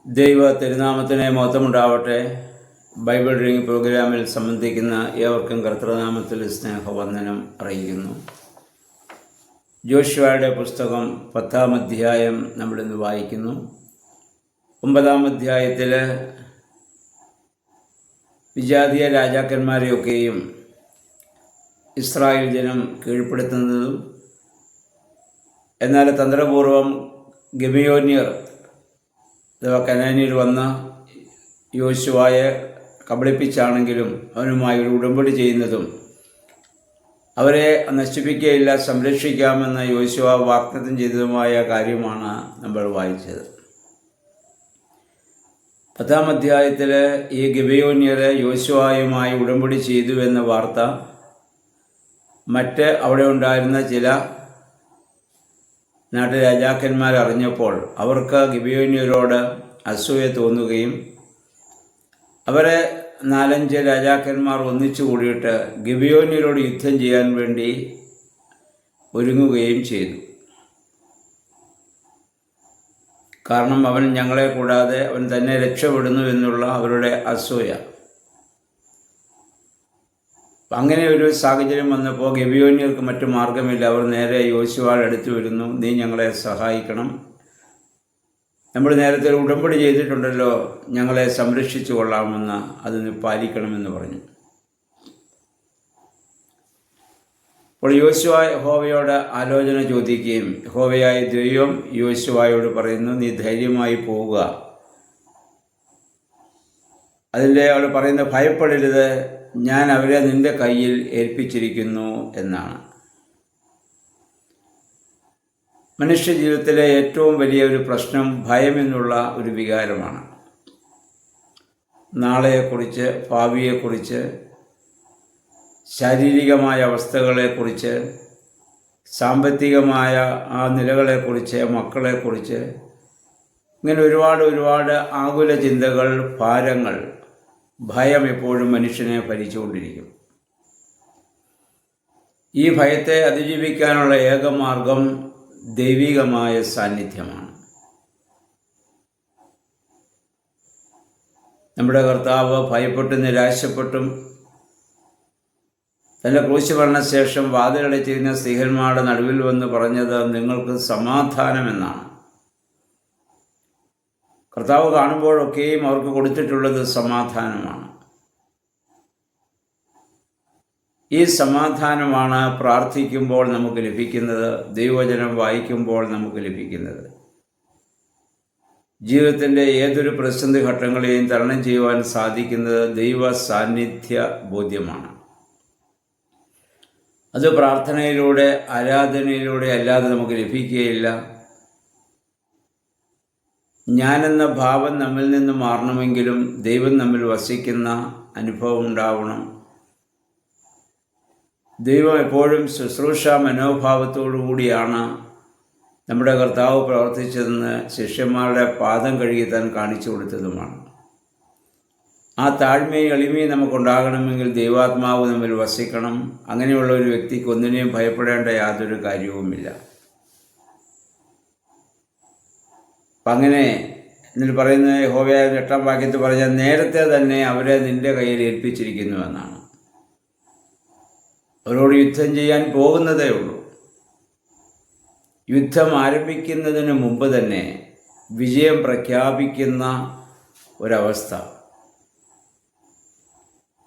ദൈവ തിരുനാമത്തിന് മഹത്വമുണ്ടാവട്ടെ. Bible reading പ്രോഗ്രാമിൽ സംബന്ധിക്കുന്ന ഏവർക്കും കർത്തൃനാമത്തിൽ സ്നേഹവന്ദനം അറിയിക്കുന്നു. ജോഷുവയുടെ പുസ്തകം 10-ാം അധ്യായം നമ്മളിന്ന് വായിക്കുന്നു. 9-ാം അധ്യായത്തിൽ വിജാതീയ രാജാക്കന്മാരെയൊക്കെയും ഇസ്രായേൽ ജനം കീഴ്പ്പെടുത്തുന്നതും എന്നാൽ തന്ത്രപൂർവം ഗിബെയോന്യർ അഥവാ കനാന്യർ വന്ന് യോശുവയെ കബളിപ്പിച്ചാണെങ്കിലും അവനുമായി ഒരു ഉടമ്പടി ചെയ്യുന്നതും അവരെ നശിപ്പിക്കുകയില്ല, സംരക്ഷിക്കാമെന്ന് യോശുവ വാഗ്ദത്തം ചെയ്തതുമായ കാര്യമാണ് നമ്മൾ വായിച്ചത്. 10-ാം അധ്യായത്തിൽ ഈ ഗിബെയോന്യർ യോശുവയുമായി ഉടമ്പടി ചെയ്തു എന്ന വാർത്ത മറ്റ് അവിടെ ഉണ്ടായിരുന്ന ചില നാട്ടുരാജാക്കന്മാർ അറിഞ്ഞപ്പോൾ അവർക്ക് ഗിബെയോന്യരോട് അസൂയ തോന്നുകയും അവരെ 4-5 രാജാക്കന്മാർ ഒന്നിച്ചു കൂടിയിട്ട് ഗിബെയോന്യരോട് യുദ്ധം ചെയ്യാൻ വേണ്ടി ഒരുങ്ങുകയും ചെയ്തു. കാരണം അവൻ ഞങ്ങളെ കൂടാതെ അവൻ തന്നെ രക്ഷപ്പെടുന്നു എന്നുള്ള അവരുടെ അസൂയ. അങ്ങനെ ഒരു സാഹചര്യം വന്നപ്പോൾ ഗിബെയോന്യർക്ക് മറ്റു മാർഗമില്ല. അവർ നേരെ യോശുവയുടെ അടുത്ത് വരുന്നു. നീ ഞങ്ങളെ സഹായിക്കണം, നമ്മൾ നേരത്തെ ഒരു ഉടമ്പടി ചെയ്തിട്ടുണ്ടല്ലോ, ഞങ്ങളെ സംരക്ഷിച്ചു കൊള്ളാമെന്ന് അതിന് പാലിക്കണമെന്ന് പറഞ്ഞു. അപ്പോൾ യോശുവ യഹോവയോട് ആലോചന ചോദിക്കുകയും യഹോവയായ ദൈവം യോശുവയോട് പറയുന്നു, നീ ധൈര്യമായി പോവുക. അതിൻ്റെ അവൾ പറയുന്ന ഭയപ്പെടരുത്, ഞാൻ അവരെ നിന്റെ കയ്യിൽ ഏൽപ്പിച്ചിരിക്കുന്നു എന്നാണ്. മനുഷ്യ ജീവിതത്തിലെ ഏറ്റവും വലിയ ഒരു പ്രശ്നം ഭയം എന്നുള്ള ഒരു വികാരമാണ്. നാളെയെക്കുറിച്ച്, ഭാവിയെക്കുറിച്ച്, ശാരീരികമായ അവസ്ഥകളെക്കുറിച്ച്, സാമ്പത്തികമായ ആ നിലകളെക്കുറിച്ച്, മക്കളെക്കുറിച്ച്, ഇങ്ങനെ ഒരുപാട് ആകുല ചിന്തകൾ, ഭാരങ്ങൾ, ഭയം എപ്പോഴും മനുഷ്യനെ ഭരിച്ചുകൊണ്ടിരിക്കും. ഈ ഭയത്തെ അതിജീവിക്കാനുള്ള ഏകമാർഗം ദൈവികമായ സാന്നിധ്യമാണ്. നമ്മുടെ കർത്താവ് ഭയപ്പെട്ടും നിരാശപ്പെട്ടും തൻ്റെ ക്രൂശ് മരണശേഷം വാതിലടച്ചിരുന്ന സ്ത്രീഹന്മാരുടെ നടുവിൽ വന്ന് പറഞ്ഞത് നിങ്ങൾക്ക് സമാധാനമെന്നാണ്. കർത്താവ് കാണുമ്പോഴൊക്കെയും അവർക്ക് കൊടുത്തിട്ടുള്ളത് സമാധാനമാണ്. ഈ സമാധാനമാണ് പ്രാർത്ഥിക്കുമ്പോൾ നമുക്ക് ലഭിക്കുന്നത്, ദൈവവചനം വായിക്കുമ്പോൾ നമുക്ക് ലഭിക്കുന്നത്. ജീവിതത്തിൻ്റെ ഏതൊരു പ്രതിസന്ധി ഘട്ടങ്ങളെയും തരണം ചെയ്യുവാൻ സാധിക്കുന്നത് ദൈവ സാന്നിധ്യ ബോധ്യമാണ്. അത് പ്രാർത്ഥനയിലൂടെ, ആരാധനയിലൂടെ അല്ലാതെ നമുക്ക് ലഭിക്കുകയില്ല. ഞാനെന്ന ഭാവം നമ്മിൽ നിന്ന് മാറണമെങ്കിലും ദൈവം നമ്മിൽ വസിക്കുന്ന അനുഭവം ഉണ്ടാവണം. ദൈവം എപ്പോഴും ശുശ്രൂഷ മനോഭാവത്തോടു കൂടിയാണ് നമ്മുടെ കർത്താവ് പ്രവർത്തിച്ചതെന്ന് ശിഷ്യന്മാരുടെ പാദം കഴുകി താൻ കാണിച്ചു കൊടുത്തതുമാണ്. ആ താഴ്മയും എളിമയും നമുക്കുണ്ടാകണമെങ്കിൽ ദൈവാത്മാവ് നമ്മിൽ വസിക്കണം. അങ്ങനെയുള്ള ഒരു വ്യക്തിക്ക് ഒന്നിനെയും ഭയപ്പെടേണ്ട യാതൊരു കാര്യവുമില്ല. അപ്പം അങ്ങനെ എന്നിട്ട് പറയുന്നത് യഹോവയായ 8-ാം വാക്യത്തിൽ പറഞ്ഞാൽ നേരത്തെ തന്നെ അവരെ നിന്റെ കയ്യിൽ ഏൽപ്പിച്ചിരിക്കുന്നു എന്നാണ്. അവരോട് യുദ്ധം ചെയ്യാൻ പോകുന്നതേ ഉള്ളൂ. യുദ്ധം ആരംഭിക്കുന്നതിന് മുമ്പ് തന്നെ വിജയം പ്രഖ്യാപിക്കുന്ന ഒരവസ്ഥ.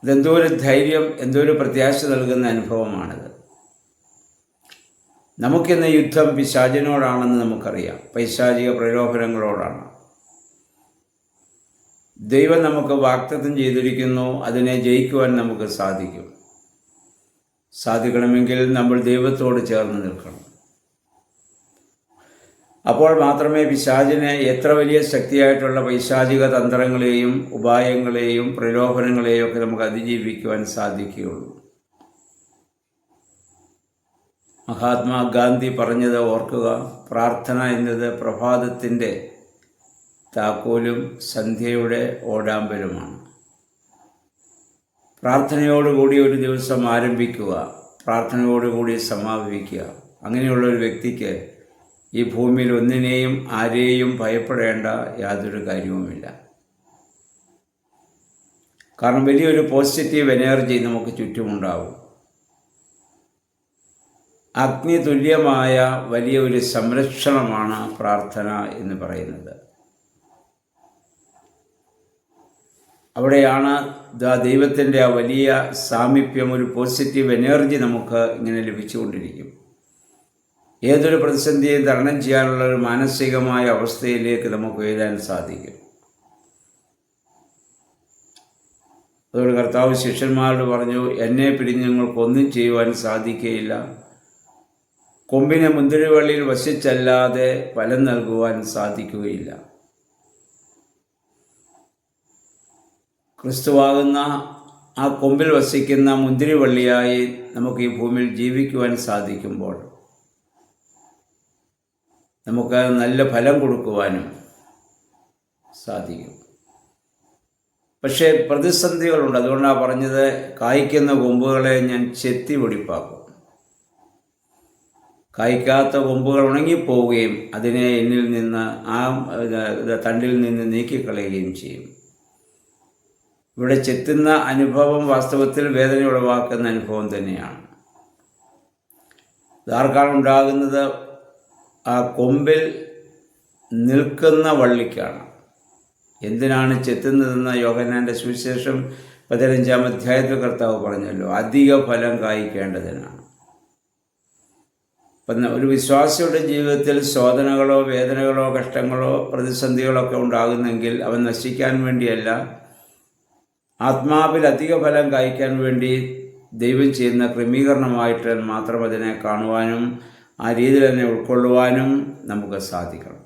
ഇതെന്തോ ഒരു ധൈര്യം, എന്തോ ഒരു പ്രത്യാശ നൽകുന്ന അനുഭവമാണിത്. നമുക്കിന്ന് യുദ്ധം പിശാചിനോടാണെന്ന് നമുക്കറിയാം, പൈശാചിക പ്രലോഭനങ്ങളോടാണ്. ദൈവം നമുക്ക് വാഗ്ദത്തം ചെയ്തിരിക്കുന്നു, അതിനെ ജയിക്കുവാൻ നമുക്ക് സാധിക്കണമെങ്കിൽ നമ്മൾ ദൈവത്തോട് ചേർന്ന് നിൽക്കണം. അപ്പോൾ മാത്രമേ പിശാചിനെ എത്ര വലിയ ശക്തിയായിട്ടുള്ള പൈശാചിക തന്ത്രങ്ങളെയും ഉപായങ്ങളെയും പ്രലോഭനങ്ങളെയും ഒക്കെ നമുക്ക് അതിജീവിക്കുവാൻ സാധിക്കുകയുള്ളൂ. മഹാത്മാഗാന്ധി പറഞ്ഞത് ഓർക്കുക, പ്രാർത്ഥന എന്നത് പ്രഭാതത്തിൻ്റെ താക്കോലും സന്ധ്യയുടെ ഓടാമ്പലുമാണ്. പ്രാർത്ഥനയോടുകൂടി ഒരു ദിവസം ആരംഭിക്കുക, പ്രാർത്ഥനയോടുകൂടി സമാപിക്കുക. അങ്ങനെയുള്ള ഒരു വ്യക്തിക്ക് ഈ ഭൂമിയിൽ ഒന്നിനെയും ആരെയും ഭയപ്പെടേണ്ട യാതൊരു കാര്യവുമില്ല. കാരണം വലിയൊരു പോസിറ്റീവ് എനർജി നമുക്ക് ചുറ്റുമുണ്ടാവും. അഗ്നി തുല്യമായ വലിയ ഒരു സംരക്ഷണമാണ് പ്രാർത്ഥന എന്ന് പറയുന്നത്. അവിടെയാണ് ദൈവത്തിൻ്റെ ആ വലിയ സാമീപ്യം, ഒരു പോസിറ്റീവ് എനർജി നമുക്ക് ഇങ്ങനെ ലഭിച്ചുകൊണ്ടിരിക്കും. ഏതൊരു പ്രതിസന്ധിയും തരണം ചെയ്യാനുള്ള ഒരു മാനസികമായ അവസ്ഥയിലേക്ക് നമുക്ക് ഉയരാൻ സാധിക്കും. അതുകൊണ്ട് കർത്താവ് ശിഷ്യന്മാരോട് പറഞ്ഞു, എന്നെ പിരിഞ്ഞ് നിങ്ങൾക്കൊന്നും ചെയ്യുവാൻ സാധിക്കുകയില്ല. കൊമ്പിനെ മുന്തിരിവള്ളിയിൽ വസിച്ചല്ലാതെ ഫലം നൽകുവാൻ സാധിക്കുകയില്ല. ക്രിസ്തുവാകുന്ന ആ കൊമ്പിൽ വസിക്കുന്ന മുന്തിരിവള്ളിയായി നമുക്ക് ഈ ഭൂമിയിൽ ജീവിക്കുവാൻ സാധിക്കുമ്പോൾ നമുക്ക് നല്ല ഫലം കൊടുക്കുവാനും സാധിക്കും. പക്ഷേ പ്രതിസന്ധികളുണ്ട്. അതുകൊണ്ടാണ് പറഞ്ഞത്, കായ്ക്കുന്ന കൊമ്പുകളെ ഞാൻ ചെത്തി വെടിപ്പാക്കും. കായ്ക്കാത്ത കൊമ്പുകൾ ഉണങ്ങിപ്പോവുകയും അതിനെ എന്നിൽ നിന്ന് ആ തണ്ടിൽ നിന്ന് നീക്കിക്കളയുകയും ചെയ്യും. ഇവിടെ ചെത്തുന്ന അനുഭവം വാസ്തവത്തിൽ വേദന ഉളവാക്കുന്ന അനുഭവം തന്നെയാണ്. ഇതാർക്കാണ് ഉണ്ടാകുന്നത്? ആ കൊമ്പിൽ നിൽക്കുന്ന വള്ളിക്കാണ്. എന്തിനാണ് ചെത്തുന്നതെന്ന് യോഹന്നാൻ്റെ സുവിശേഷം 15-ാം അധ്യായത്തിൽ കർത്താവ് പറഞ്ഞല്ലോ, അധിക ഫലം കായ്ക്കേണ്ടതിനാണ്. അപ്പം ഒരു വിശ്വാസിയുടെ ജീവിതത്തിൽ ശോധനകളോ വേദനകളോ കഷ്ടങ്ങളോ പ്രതിസന്ധികളോ ഒക്കെ ഉണ്ടാകുന്നെങ്കിൽ അവൻ നശിക്കാൻ വേണ്ടിയല്ല, ആത്മാവിൽ അധിക ഫലം കായ്ക്കാൻ വേണ്ടി ദൈവം ചെയ്യുന്ന ക്രമീകരണമായിട്ട് മാത്രം അതിനെ കാണുവാനും ആ രീതിയിൽ തന്നെ ഉൾക്കൊള്ളുവാനും നമുക്ക് സാധിക്കണം.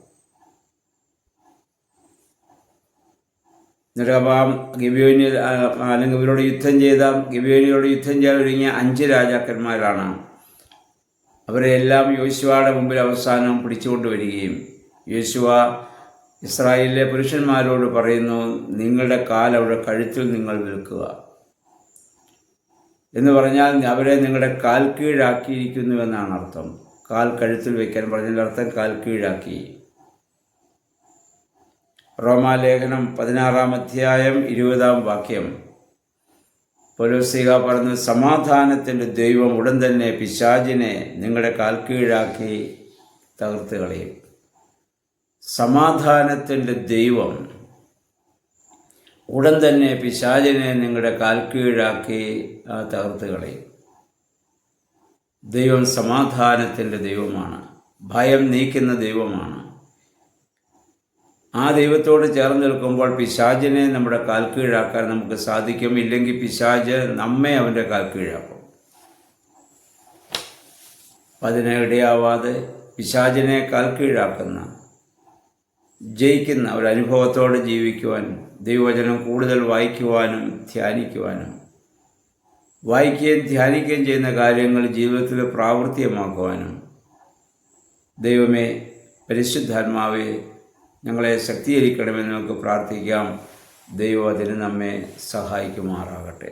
എന്നിട്ട് ഗിബിയോനിൽ അല്ലെങ്കിൽ ഇവരോട് യുദ്ധം ചെയ്ത ഗിബിയോനിയോട് യുദ്ധം ചെയ്യാൻ ഒരുങ്ങിയ 5 രാജാക്കന്മാരാണ്. അവരെ എല്ലാം യോശുവയുടെ മുമ്പിൽ അവസാനം പിടിച്ചുകൊണ്ടുവരികയും യോശുവ ഇസ്രായേലിലെ പുരുഷന്മാരോട് പറയുന്നു, നിങ്ങളുടെ കാൽ അവരുടെ കഴുത്തിൽ നിങ്ങൾ വിൽക്കുക എന്ന് പറഞ്ഞാൽ അവരെ നിങ്ങളുടെ കാൽ കീഴാക്കിയിരിക്കുന്നുവെന്നാണ് അർത്ഥം. കാൽ കഴുത്തിൽ വയ്ക്കാൻ പറഞ്ഞതിൻ്റെ അർത്ഥം കാൽ കീഴാക്കി. റോമാലേഖനം 16-ാം അധ്യായം 20-ാം വാക്യം പൗലോസ്ലീഹ പറഞ്ഞു, സമാധാനത്തിൻ്റെ ദൈവം ഉടൻ തന്നെ പിശാചിനെ നിങ്ങളുടെ കാൽ കീഴാക്കി തകർത്ത് കളയും. സമാധാനത്തിൻ്റെ ദൈവം ഉടൻ തന്നെ പിശാചിനെ നിങ്ങളുടെ കാൽ കീഴാക്കി തകർത്ത് കളയും. ദൈവം സമാധാനത്തിൻ്റെ ദൈവമാണ്, ഭയം നീക്കുന്ന ദൈവമാണ്. ആ ദൈവത്തോട് ചേർന്ന് നിൽക്കുമ്പോൾ പിശാചിനെ നമ്മുടെ കാൽ കീഴാക്കാൻ നമുക്ക് സാധിക്കും. ഇല്ലെങ്കിൽ പിശാച് നമ്മെ അവൻ്റെ കാൽ കീഴാക്കും. അതിനെ ഇടയാവാതെ പിശാചിനെ കാൽ കീഴാക്കുന്ന ജയിക്കുന്ന ഒരനുഭവത്തോടെ ജീവിക്കുവാൻ, ദൈവവചനം കൂടുതൽ വായിക്കുവാനും ധ്യാനിക്കുവാനും, വായിക്കുകയും ധ്യാനിക്കുകയും ചെയ്യുന്ന കാര്യങ്ങൾ ജീവിതത്തിൽ പ്രാവർത്തികമാക്കുവാനും ദൈവമേ, പരിശുദ്ധാത്മാവേ, ഞങ്ങളെ ശക്തീകരിക്കണമെന്ന് നമുക്ക് പ്രാർത്ഥിക്കാം. ദൈവം അതിന് നമ്മെ സഹായിക്കുമാറാകട്ടെ.